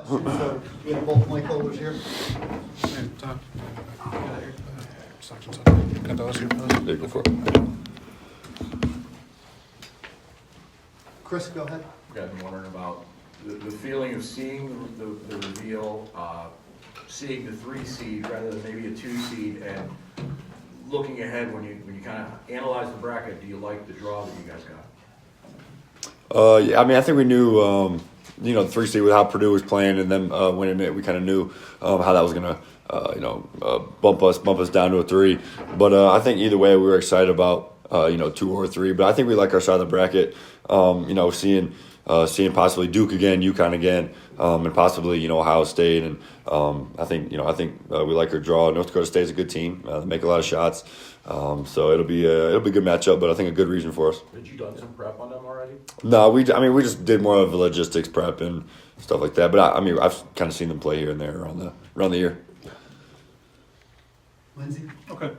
So we have both Mike Kohlers here. Hey, Tom. Got those here, please? There, go for it. Chris, go ahead. I've been wondering about the feeling of seeing the reveal, seeing the 3 seed rather than maybe a 2 seed, and looking ahead when you kind of analyze the bracket. Do you like the draw that you guys got? Yeah, I mean, I think we knew, the 3 seed with how Purdue was playing, and then winning it, we kind of knew how that was gonna, bump us down to a 3. But I think either way, we were excited about 2 or 3. But I think we like our side of the bracket. Seeing possibly Duke again, UConn again, and possibly Ohio State, and I think we like our draw. North Dakota State's a good team. They make a lot of shots, so it'll be a good matchup. But I think a good region for us. Did you done some prep on them already? No, we just did more of a logistics prep and stuff like that. But I've kind of seen them play here and there around the year. Lindsay? Okay.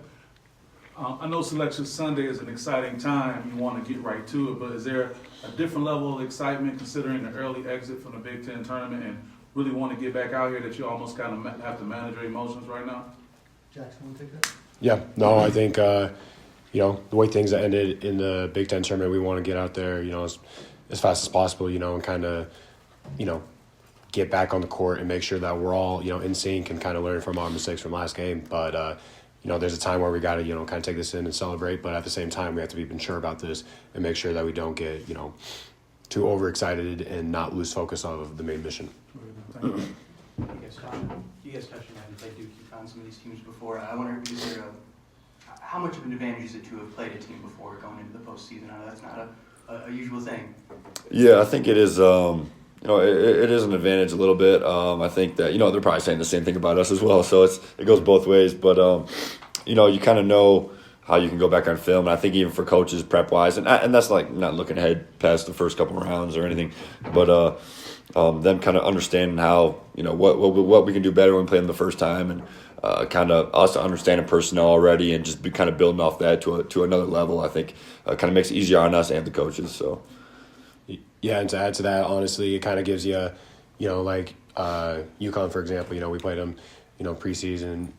I know Selection Sunday is an exciting time. You want to get right to it, but is there a different level of excitement considering the early exit from the Big Ten tournament and really want to get back out here that you almost kind of have to manage your emotions right now? Jaxon, want to take that? Yeah, no, I think, the way things ended in the Big Ten tournament, we want to get out there, as fast as possible, and kind of, get back on the court and make sure that we're all, in sync and kind of learn from our mistakes from last game. But, there's a time where we got to, kind of take this in and celebrate. But at the same time, we have to be mature about this and make sure that we don't get, too overexcited and not lose focus of the main mission. Thank you. You guys touched on that and played Duke, you found some of these teams before. I wonder, how much of an advantage is it to have played a team before going into the postseason? I know that's not a usual thing. Yeah, I think it is. It is an advantage a little bit. I think that they're probably saying the same thing about us as well. So it goes both ways. But you kind of know how you can go back on film. And I think even for coaches, prep wise, and that's like not looking ahead past the first couple of rounds or anything, but them kind of understanding how what we can do better when we play them the first time, and kind of us understanding personnel already, and just be kind of building off that to another level. I think kind of makes it easier on us and the coaches. So. Yeah, and to add to that, honestly, it kind of gives you, like UConn, for example, we played them, preseason,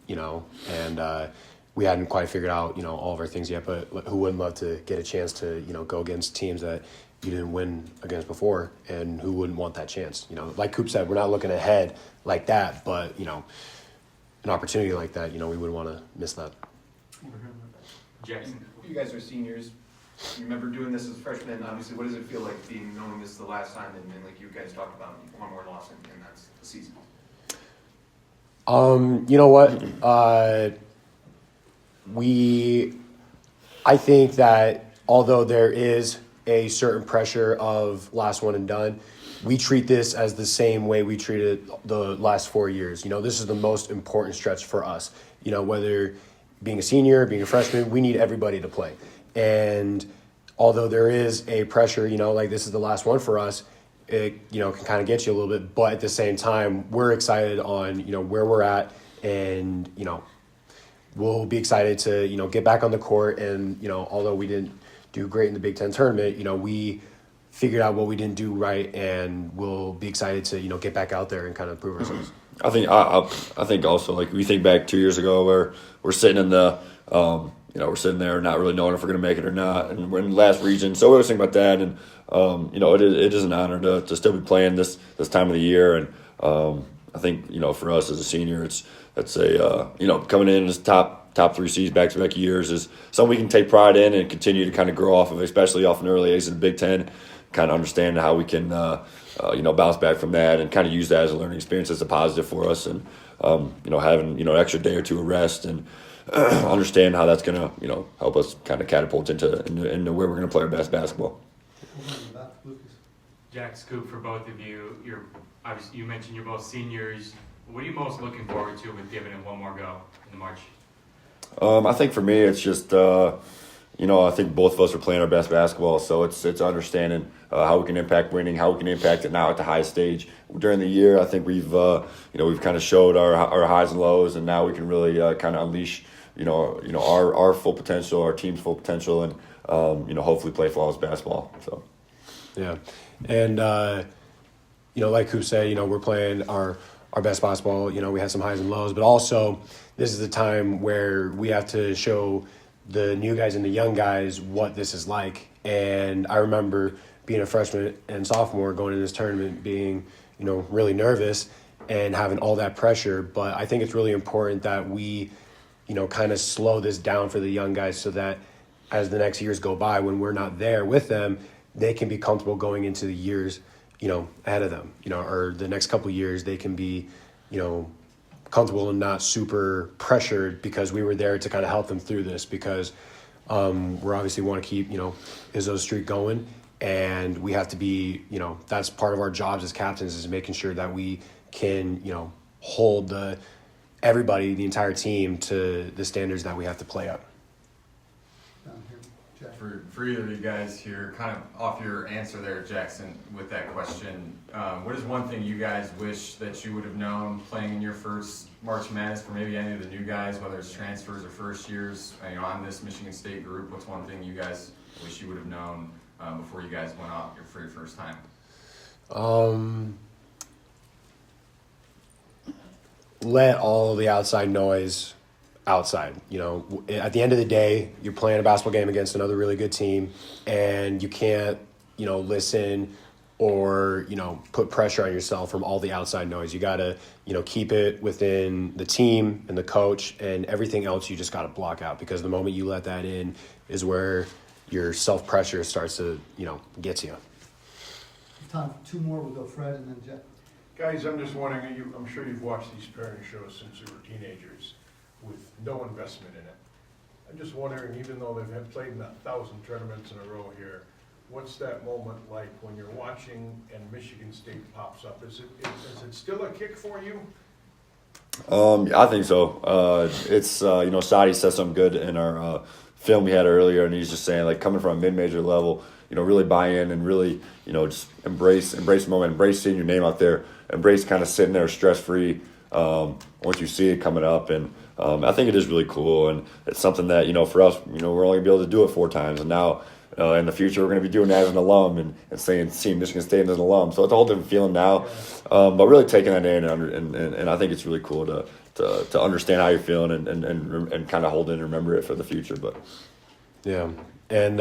and we hadn't quite figured out, all of our things yet, but who wouldn't love to get a chance to, go against teams that you didn't win against before, and who wouldn't want that chance? Like Coop said, we're not looking ahead like that, but, an opportunity like that, we wouldn't want to miss that. Jaxon, you guys are seniors. You remember doing this as freshmen. Obviously, what does it feel like knowing this is the last time, and like you guys talked about, one more loss and that's the season? You know what? I think that although there is a certain pressure of last one and done, we treat this as the same way we treated the last 4 years. This is the most important stretch for us. Whether being a senior, being a freshman, we need everybody to play. And although there is a pressure, like this is the last one for us, it, can kind of get you a little bit. But at the same time, we're excited on, where we're at. And, we'll be excited to, get back on the court. And, although we didn't do great in the Big Ten tournament, we figured out what we didn't do right. And we'll be excited to, get back out there and kind of prove ourselves. I think also, like, we think back 2 years ago where we're sitting in the we're sitting there not really knowing if we're going to make it or not, and we're in the last region. So we always think about that, and it is an honor to still be playing this time of the year. And I think for us as a senior, it's coming in as top 3 seeds back-to-back years is something we can take pride in and continue to kind of grow off of, especially off an early age in the Big Ten. Kind of understand how we can bounce back from that and kind of use that as a learning experience as a positive for us, and having an extra day or two of rest and understand how that's going to help us kind of catapult into where we're going to play our best basketball. Jack, Scoop, for both of you, obviously you mentioned you're both seniors. What are you most looking forward to with giving it one more go in March? I think for me it's just I think both of us are playing our best basketball, so it's understanding how we can impact winning, how we can impact it now at the highest stage. During the year, I think we've kind of showed our highs and lows, and now we can really kind of unleash our full potential, our team's full potential, and hopefully play flawless basketball. So yeah, and like Coop said, we're playing our best basketball. We had some highs and lows, but also this is the time where we have to show the new guys and the young guys what this is like. And I remember being a freshman and sophomore going into this tournament being, really nervous and having all that pressure. But I think it's really important that we, kind of slow this down for the young guys so that as the next years go by, when we're not there with them, they can be comfortable going into the years, ahead of them, or the next couple of years they can be, comfortable and not super pressured because we were there to kind of help them through this because we're obviously want to keep, Izzo's streak going. And we have to be, that's part of our jobs as captains is making sure that we can, hold everybody, the entire team to the standards that we have to play up. Down here, Jack. For either of you guys here, kind of off your answer there, Jackson, with that question, what is one thing you guys wish that you would have known playing in your first March Madness for maybe any of the new guys, whether it's transfers or first years, on this Michigan State group? What's one thing you guys wish you would have known before you guys went off for your first time? Let all the outside noise outside. At the end of the day, you're playing a basketball game against another really good team, and you can't, listen or, put pressure on yourself from all the outside noise. You got to, keep it within the team and the coach, and everything else you just got to block out because the moment you let that in is where your self-pressure starts to, get to you. Time for 2 more, we'll go Fred and then Jack. Guys, I'm just wondering, I'm sure you've watched these parenting shows since you were teenagers with no investment in it. I'm just wondering, even though they've played in 1,000 tournaments in a row here, what's that moment like when you're watching and Michigan State pops up? Is it still a kick for you? I think so. It's Sadi said something good in our film we had earlier, and he's just saying like coming from a mid-major level, really buy in and really, just embrace the moment, embrace seeing your name out there, embrace kind of sitting there stress-free once you see it coming up. And I think it is really cool, and it's something that, for us, we're only going to be able to do it 4 times. And now in the future, we're going to be doing that as an alum and seeing Michigan State as an alum. So it's a whole different feeling now. But really taking that in, and I think it's really cool to understand how you're feeling and kind of hold it and remember it for the future. But yeah. And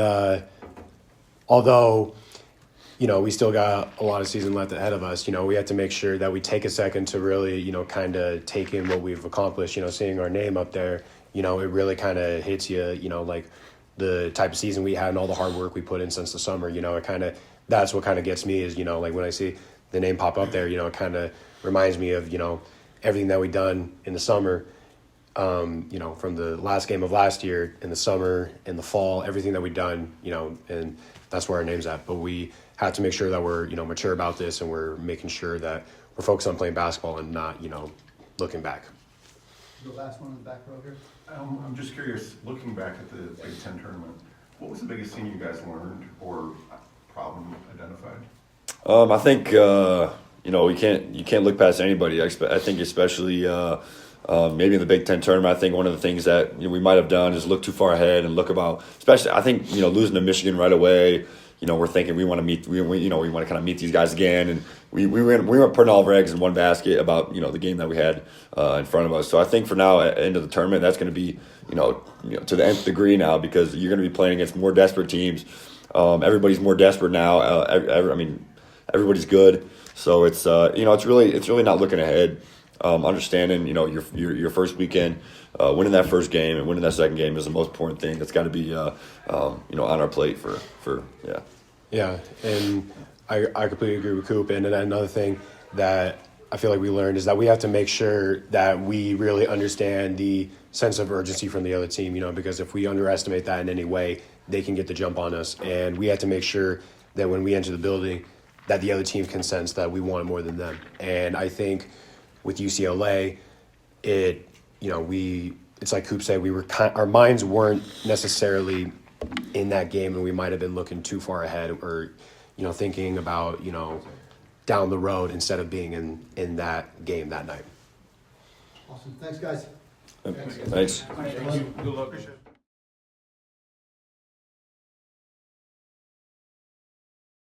although, we still got a lot of season left ahead of us, we have to make sure that we take a second to really, kind of take in what we've accomplished, seeing our name up there, it really kind of hits you, like the type of season we had and all the hard work we put in since the summer, that's what kind of gets me is, like when I see the name pop up there, it kind of reminds me of, everything that we done in the summer, from the last game of last year, in the summer, in the fall, everything that we done, and that's where our name's at. But we have to make sure that we're, mature about this and we're making sure that we're focused on playing basketball and not, looking back. The last one in the back row here. I'm just curious, looking back at the Big Ten tournament, what was the biggest thing you guys learned or problem identified? I think you can't look past anybody. I think especially maybe in the Big Ten tournament. I think one of the things that we might have done is look too far ahead and look about. Especially, I think losing to Michigan right away. We're thinking we want to meet. We want to kind of meet these guys again, and we weren't putting all of our eggs in one basket about the game that we had in front of us. So I think for now, at the end of the tournament, that's going to be to the nth degree now because you're going to be playing against more desperate teams. Everybody's more desperate now. Everybody's good. So it's it's really not looking ahead. Understanding your first weekend, winning that first game and winning that second game is the most important thing. That's got to be on our plate for. Yeah, and I completely agree with Coop. And another thing that I feel like we learned is that we have to make sure that we really understand the sense of urgency from the other team. Because if we underestimate that in any way, they can get the jump on us, and we have to make sure that when we enter the building, that the other team can sense that we want more than them. And I think with UCLA, it's like Coop said, our minds weren't necessarily in that game, and we might have been looking too far ahead or, thinking about, down the road instead of being in that game that night. Awesome. Thanks, guys. Thanks. Thank you. Good luck.